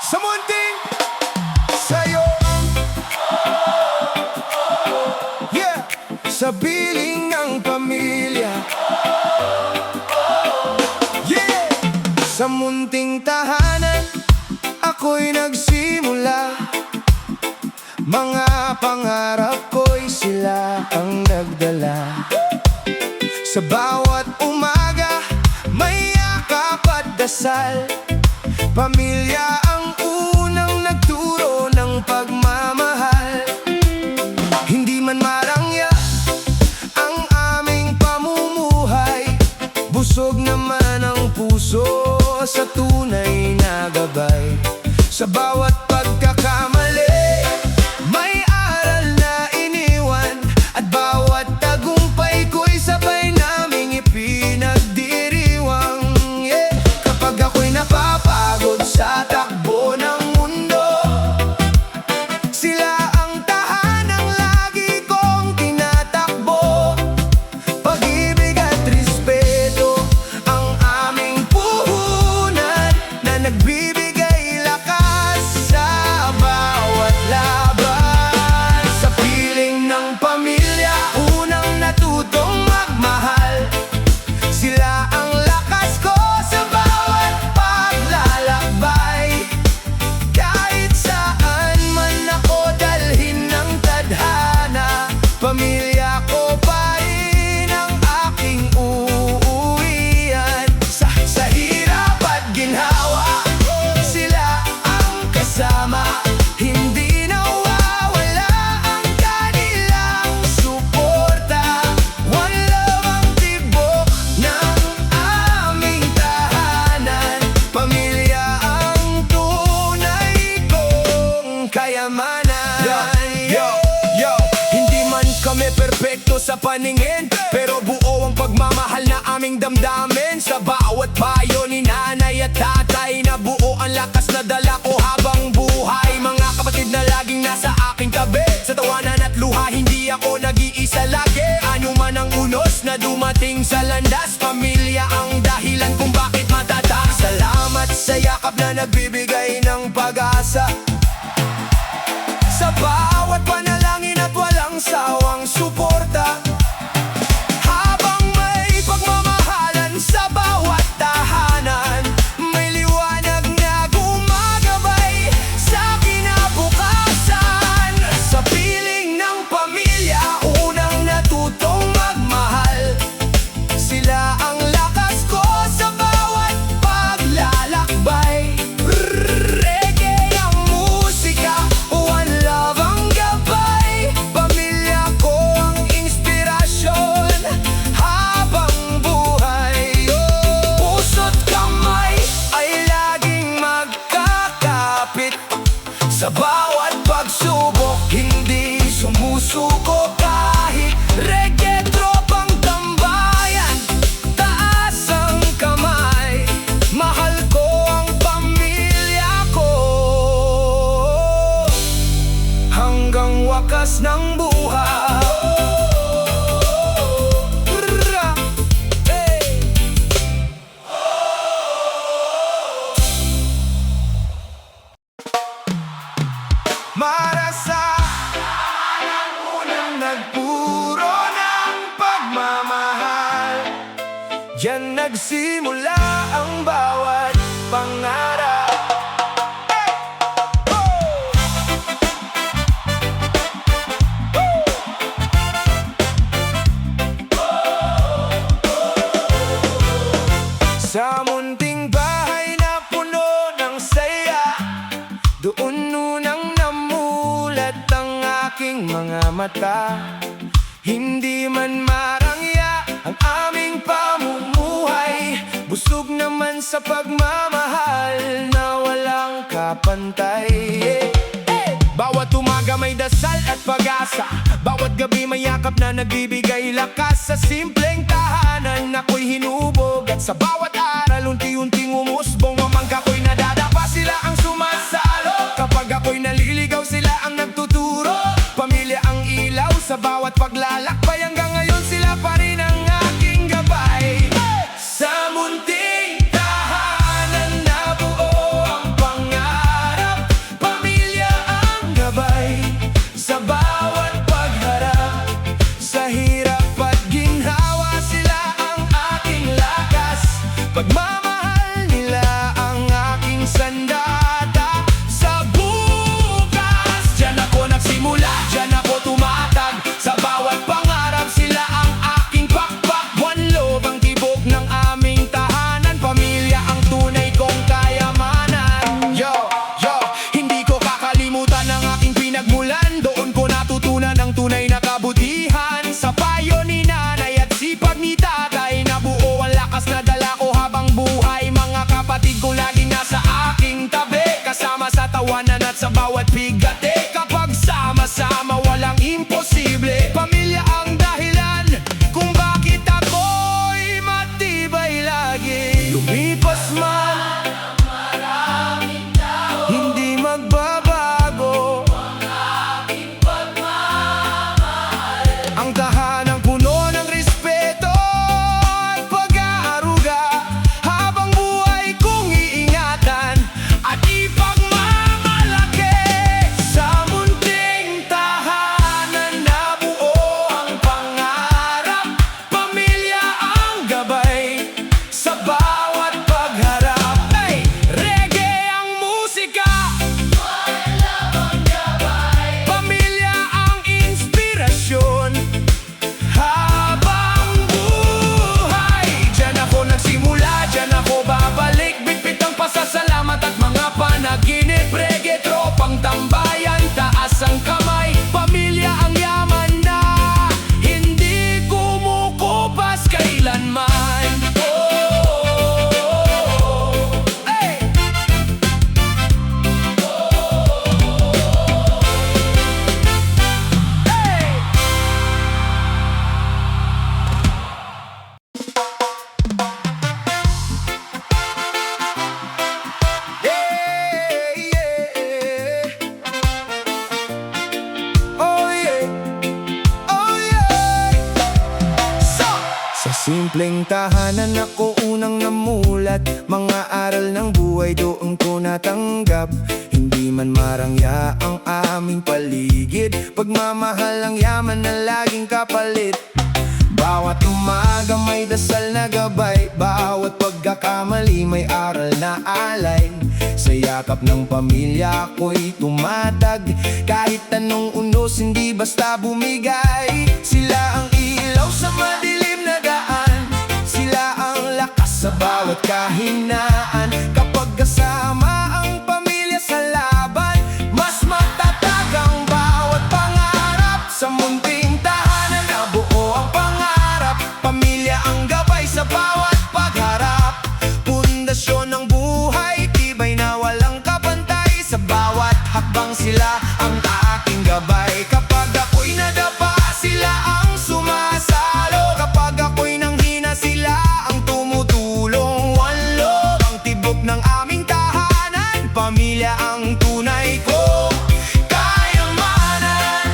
Sa munting sa'yo, yeah, sa piling ng pamilya, yeah, sa munting tahanan ako'y nagsimula. Mga pangarap ko'y sila ang nagdala. Sa bawat umaga may yakap at dasal. Pamilya ang unang nagturo ng pagmamahal. Hindi man marangya ang aming pamumuhay, busog naman ang puso sa tunay na gabay. Sa bawat pagkakamali may aral na iniwan, at bawat tagumpay ko'y sabay naming ipinagdiriwang, yeah. Kapag ako'y napapagod sa takbo ng mundo, sila ang tahanang lagi kong tinatakbo. Pag-ibig at respeto ang aming puhunan na nagbibigay lakas sa bawat laban. Sa piling ng pamilya, unang natutong magmahal. Sila ang lakas ko sa bawat paglalakbay. Kahit saan man ako dalhin ng tadhana, pamilya ko pa rin ang aking uuwian. Sa hirap at ginhawa, sila ang kasama. Hindi nawawala ang kanilang suporta. One love ang tibok ng aming tahanan. Pamilya ang tunay kong kayamanan. Yo, hindi man kami perpekto sa paningin, pero buo ang pagmamahal na aming damdamin. Sa bawat payo ni nanay at tatay, na buo ang lakas na dala ko habang buhay. Mga kapatid na laging nasa aking tabi, sa tawanan at luha hindi ako nag-iisa lagi. Ano man ang unos na dumating sa landas, pamilya ang dahilan kung bakit matatag. Salamat sa yakap na nagbibigay ng pag-asa, sa bawat panalangin at walang sawang suporta. Habang may pagmamahalan sa bawat tahanan, may liwanag na gumagabay sa kinabukasan. Sa piling ng pamilya, unang natutong magmahal. Sila ang lakas ko sa bawat paglalakbay. Reggae ang musika, one love ang gabay. Pamilya ko ang inspirasyon habang buhay. Puso't kamay ay laging magkakapit. Sa bawat pagsubok, hindi sumusuko kahit reggae tropang tambayan. Taas ang kamay, mahal ko ang pamilya ko hanggang wakas ng buhay. Hey! Marasa ang unang nagpuro ng pagmamahal. Diyan nagsimula ang bawat pangarap. Hey! Oh! Sa munting bahay na puno ng saya, doon unang namulat ang aking mga mata. Hindi man marangya ang aming pamumuhay, busog naman sa pagmamahal na walang kapantay. Bawat umaga may dasal at pag-asa, bawat gabi may yakap na nagbibigay lakas. Sa simpleng tahanan ako'y hinubog, at sa bawat aral unti-unting umusbong. Mamangka ko'y nadadapa, sila ang sumasalo. Kapag ako'y naliligaw, sila ang nagtuturo. Pamilya ang ilaw sa bawat paglalakbay, hanggang ngayon sila pa rin ang aking gabay. Sa munting tahanan na buo ang pangarap, simpleng tahanan ako unang namulat. Mga aral ng buhay doon ko natanggap. Hindi man marangya ang aming paligid, pagmamahal ang yaman na laging kapalit. Bawat umaga may dasal na gabay, bawat pagkakamali may aral na alay. Sa yakap ng pamilya ako'y tumatag, kahit anong unos hindi basta bumigay. Sila ang ilaw sa madilim na daan, sila ang lakas sa bawat kahinaan. Kapag kasama ang pamilya sa laban, mas matatag ang bawat pangarap. Sa munting tahanan na buo ang pangarap, pamilya ang gabay sa bawat pagharap. Pundasyon ng buhay, tibay na walang kapantay. Sa bawat hakbang sila ang aking gabay. Kapag ako'y nadapa, sila ang sumasalo. Kapag ako'y nanghina, sila ang tumutulong. One love ang tibok ng aming tahanan, pamilya ang tunay ko kayamanan.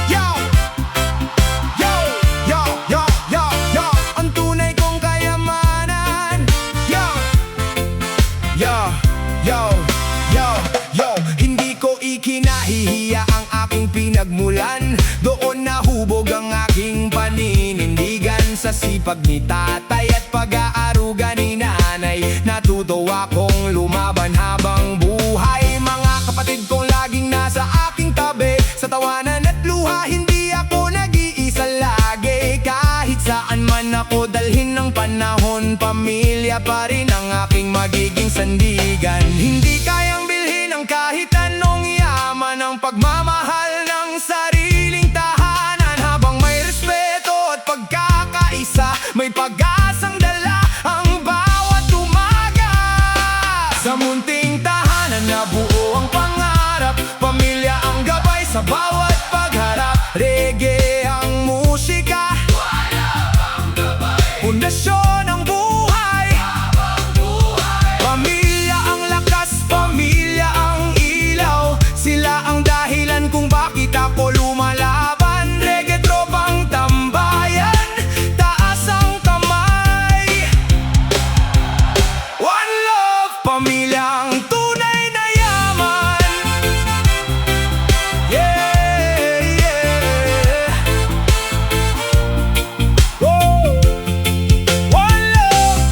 Yo! Yo! Yo! Yo! Yo! Yo! Ang tunay kong kayamanan. Yo! Yo! Yo! Yo! Yo! Hindi ko ikinahihiya ang aking pinagmulan. Doon nahubog ang aking paninindigan. Sa sipag ni tatay at pag-aaruga ni nanay, natuto akong lumaban habang buhay. Mga kapatid kong laging nasa aking tabi, sa tawanan at luha hindi ako nag-iisa lagi. Kahit saan man ako dalhin ng panahon, pamilya pa rin ang aking magiging sandigan. Hindi kayang bilhin ng kahit anong yaman ang pagmamahal ng sariling tahanan. Habang may respeto at pagkakaisa, may pag-asang dala ang bawat umaga. Sa munting tahanan na buo ang pangarap, pamilya ang gabay sa bawat pagharap. Reggae ang musika, pundasyon ng buhay. Pamilya ang lakas, pamilya ang ilaw. Sila ang dahilan kung bakit ako lumalaban. Reggae tropang tambayan, taas ang kamay. One love, pamilya ang tunay na yaman. Yeah, yeah. Oh, one love.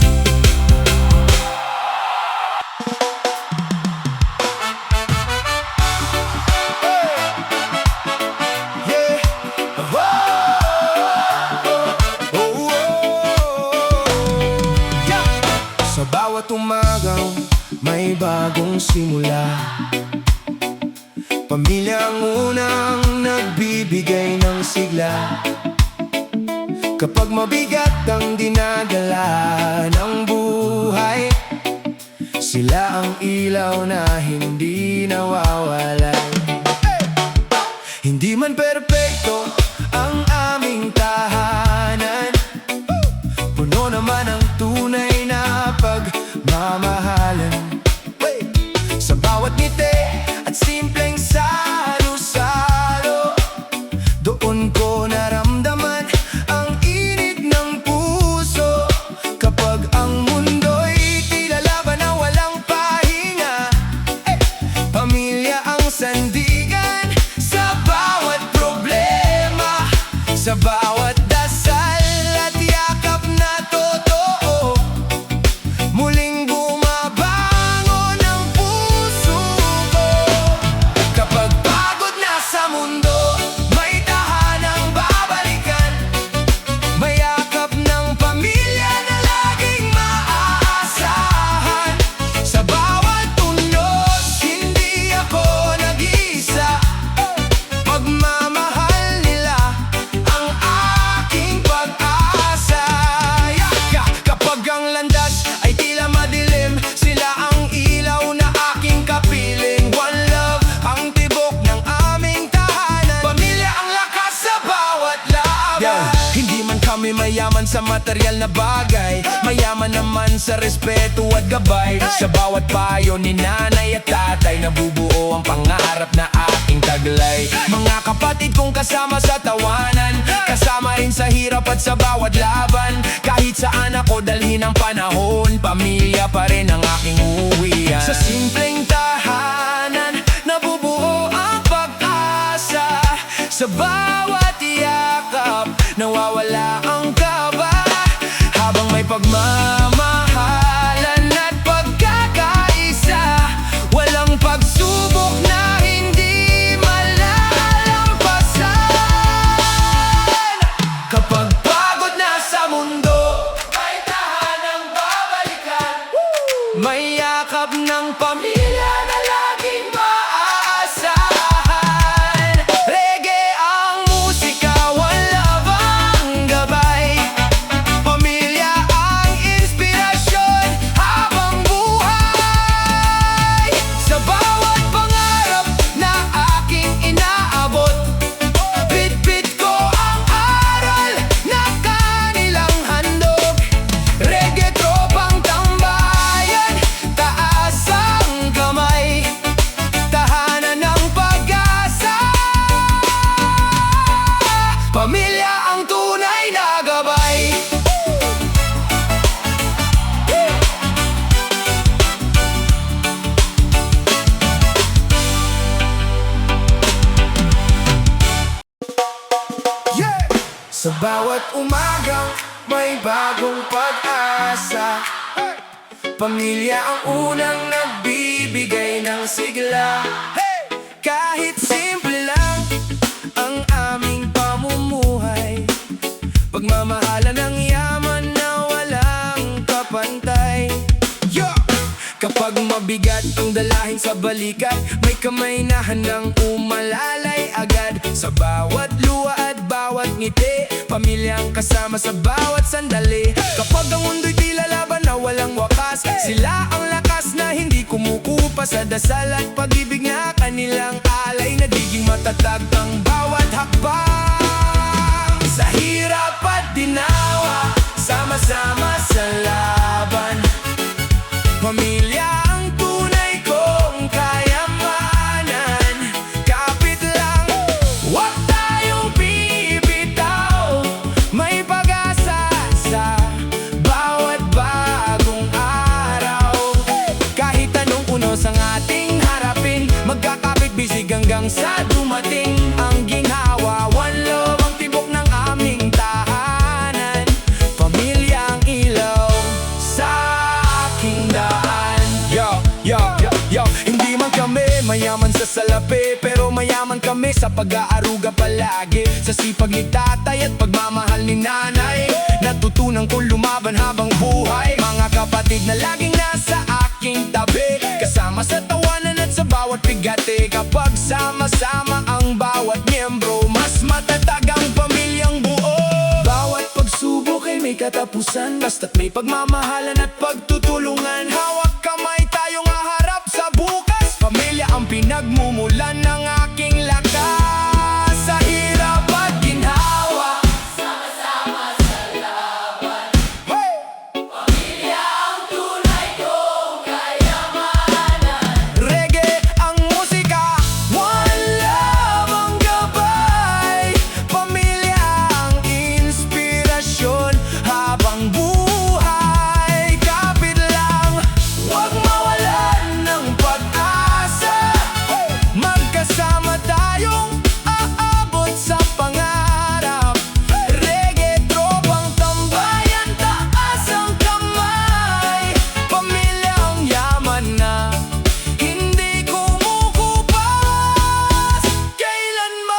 Yeah. Yeah. Sa bawat umagang may bagong simula, pamilya ang unang nagbibigay ng sigla. Kapag mabigat ang dinadala ng buhay, sila ang ilaw na hindi nawawala. Hindi man perpekto ang aming tahanan, puno naman ang tunay na pagmamahalan. Sa bawat ngiti at simpleng salo-salo, doon ko naramdaman ang init ng puso. Kapag ang mundo'y tila laban na walang pahinga, pamilya ang sandigan. Sa bawat problema, sa bawat dasal at yakap na totoo, muling bumabangon ang puso ko. Kapag pagod na sa mundo, may tahanang babalikan. May yakap ng pamilya na laging maaasahan. Sa bawat unos, hindi ako nag-iisa. Pagmamahal nila ang aking pag-asa. Kapag ang landas ay tila madilim, sila ang ilaw na aking kapiling. One love ang tibok ng aming tahanan, pamilya ang lakas sa bawat laban. Hindi man kami mayaman sa material na bagay, mayaman naman sa respeto at gabay. Sa bawat payo ni nanay at tatay, nabubuo ang pangarap na aking taglay. Mga kapatid kong kasama sa tawanan, kasama rin sa sa hirap at sa bawat laban. Kahit saan ako dalhin ang panahon, pamilya pa rin ang aking uwian. Sa simpleng tahanan, nabubuo ang pag-asa. Sa bawat yakap, nawawala ang kaba. Habang may pagmamahalan at pagkakaisa, walang pagsubok na hindi malalampasan. Kapag pagod na sa mundo, may tahanang babalikan. May yakap ng pamilya na laging maaasahan. Reggae ang musika, wala bang gabay. Pamilya ang inspirasyon habang buhay. Sa bawat pangarap na aking inaabot, bit-bit ko ang aral na kanilang handog. Reggae tropang tambayan, taas ang kamay, tahanan ng pag-asa. Pamilya ang tunay na gabay. Yeah! Sa bawat umagang may bagong pag-asa. Pamilya ang unang nagbibigay ng sigla. Kahit simple lang ang aming pamumuhay, pagmamahalan ng yaman na walang kapantay. Kapag mabigat ang dalahin sa balikat, may kamay na handang umalalay agad. Sa bawat luha at bawat ngiti, pamilyang kasama sa bawat sandali. Kapag ang mundo'y tila laban na walang wakas, sila ang lakas na hindi kumukupa. Sa dasal at pag-ibig na kanilang alay, nagiging matatag ang bawat hakbang. Sa hirap at dinawa, sama-sama sa laban. Pamilya ang tunay kong kayamanan. Kapit lang, huwag tayong bibitaw. May pag-asa sa bawat bagong araw. Kahit anong unos ang ating harapin, magkakapit bisig hanggang sa dumating ang ginhawa. One love ang tibok ng aming tahanan. Pamilya ang ilaw sa aking daan. Yo, hindi man kami mayaman sa salapi, pero mayaman kami sa pag-aaruga palagi. Sa sipag ni tatay at pagmamahal ni nanay, natutunan kong lumaban habang buhay. Mga kapatid na laging nasa aking tabi, kasama sa tawanan at sa bawat bigati. Kapag sama-sama ang bawat miyembro, mas matatag ang pamilyang buo. Bawat pagsubok ay may katapusan, basta't may pagmamahalan at pagtutulungan. Hawak kamay tayong haharap sa bukas. Pamilya ang pinagmumulan ng aking lakas. Sa hirap at ginhawa, sama-sama sa laban. Pamilya ang tunay kong kayamanan. Reggae ang musika, one love ang gabay. Pamilya ang inspirasyon habang buhay. Kapit lang, huwag mawalan ng pag-asa. Magkasama tayong aabot sa pangarap. Reggae tropang tambayan, taas ang kamay. Pamilya ang yaman na hindi kumukupas kailanman.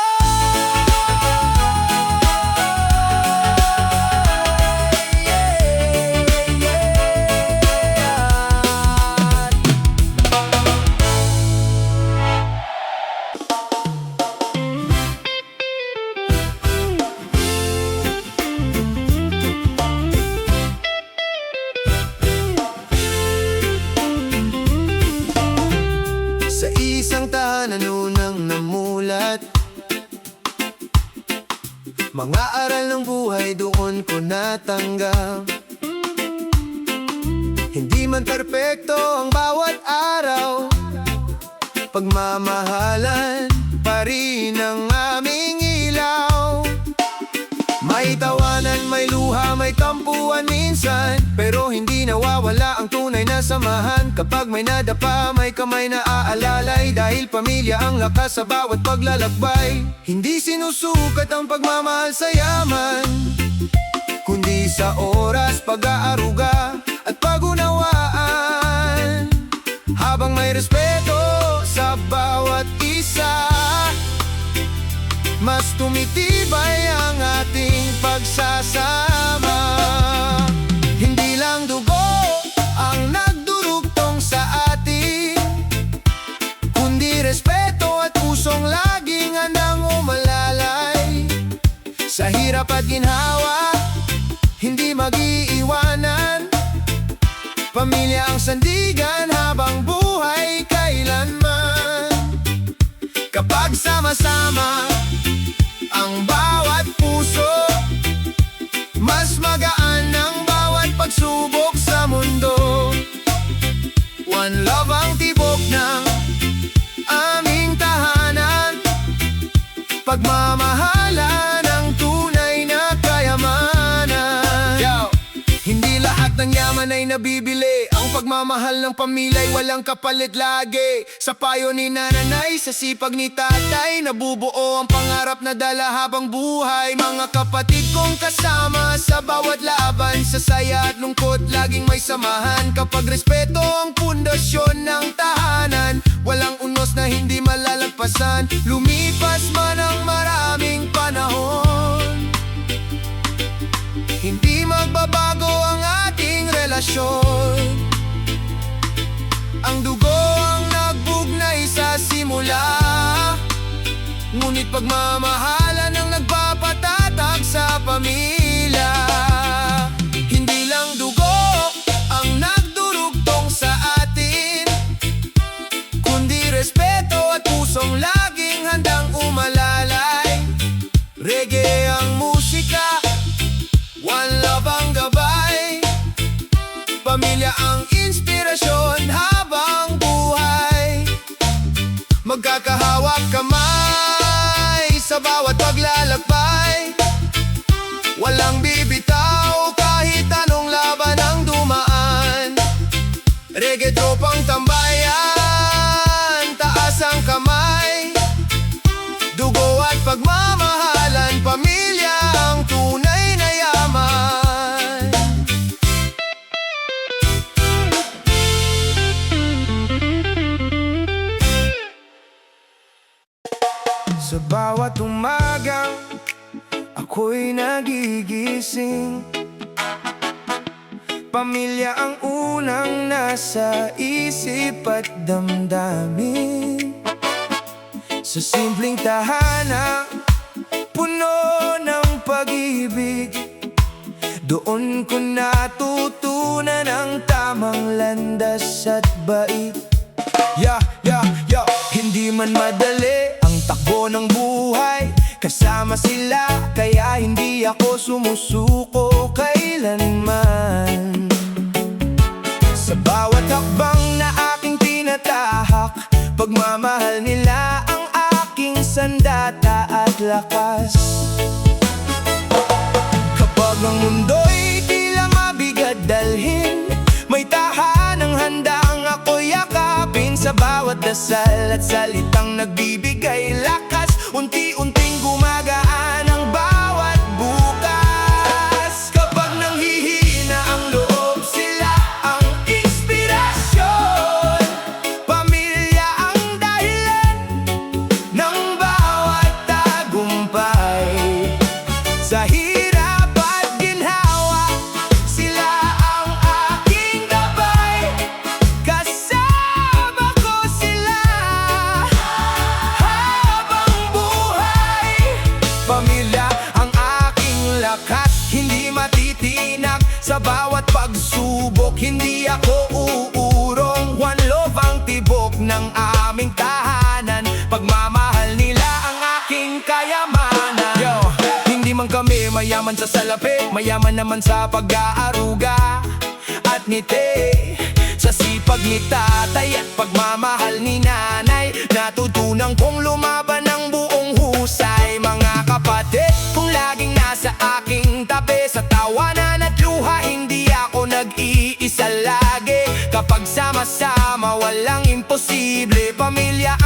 Sa isang tahanan unang namulat, mga aral ng buhay doon ko natanggap. Hindi man perpekto ang bawat araw, pagmamahalan pa rin ang aming ilaw. May May tawanan, may luha, may tampuan minsan, pero hindi nawawala ang tunay na samahan. Kapag may nadapa, may kamay na aalalay, dahil pamilya ang lakas sa bawat paglalakbay. Hindi sinusukat ang pagmamahal sa yaman, kundi sa oras, pag-aaruga at pag-unawaan. Habang may respeto sa bawat isa, mas tumitibay ang ating pagsasama. Hindi lang dugo ang nagdurugtong sa atin, kundi respeto at pusong laging handang umalalay. Sa hirap at ginhawa, hindi mag-iiwanan. Pamilya ang sandigan habang buhay kailanman. Kapag sama-sama ang bawat puso, mas magaan ang bawat pagsubok sa mundo. One love ang tibok ng aming tahanan, pagmamahalan ang tunay na kayamanan. Hindi lahat ng yaman ay nabibili, ang pagmamahal ng pamilya walang kapalit lagi. Sa payo ni nanay, sa sipag ni tatay, nabubuo ang pangarap na dala habang buhay. Mga kapatid kong kasama sa bawat laban, sa saya at lungkot laging may samahan. Kapag respeto ang pundasyon ng tahanan, walang unos na hindi malalagpasan. Lumipas man ang maraming panahon, hindi magbabago ang ating relasyon. Ang dugo ang nagbugnay sa simula, ngunit pagmamahalan ang nagpapatatag sa pamilya. Hindi lang dugo ang nagdurugtong sa atin, kundi respeto at pusong laging handang umalalay. Reggae ang musika, one love ang gabay, pamilya ang inspirasyon habang buhay. Magkakahawak kamay sa bawat paglalakbay, walang bibitaw kahit anong laban ang dumaan. Reggae tropang tambayan, taas ang kamay, dugo at pagmamahalan, pamilya ang tunay na yaman. Sa bawat umagang ako'y nagigising, pamilya ang unang nasa isip at damdamin. Sa simpleng tahanan, puno ng pag-ibig, doon ko natutunan ang tamang landas at bait. Hindi man madali ang takbo ng buhay, kasama sila kaya hindi ako sumusuko kailanman. Sa bawat hakbang na aking tinatahak, pagmamahal nila ang aking sandata at lakas. Kapag ang mundo'y tila mabigat dalhin, may tahanang handang ako'y yakapin. Sa bawat dasal at salitang nagbibigay lakas, unti-unting gumagaan ang bawat bukas. Kapag nanghihina ang loob, sila ang inspirasyon, pamilya ang dahilan ng bawat tagumpay. Sa hirap at ginhawa, sila ang aking gabay. Kasama ko sila habang buhay. Pamilya ang aking lakas, hindi matitinag sa bawat pagsubok. Hindi ako uurong, one love ang tibok ng aming tahanan, pagmamahal nila ang aking kayamanan. Hindi man kami mayaman sa salapi, mayaman naman sa pag-aaruga at ngiti. Sa sipag ni tatay at pagmamahal ni nanay, natutunan kong lumaban ng buong husay. Mga kapatid kung laging nasa aking sama-sama, walang imposible. Pamilya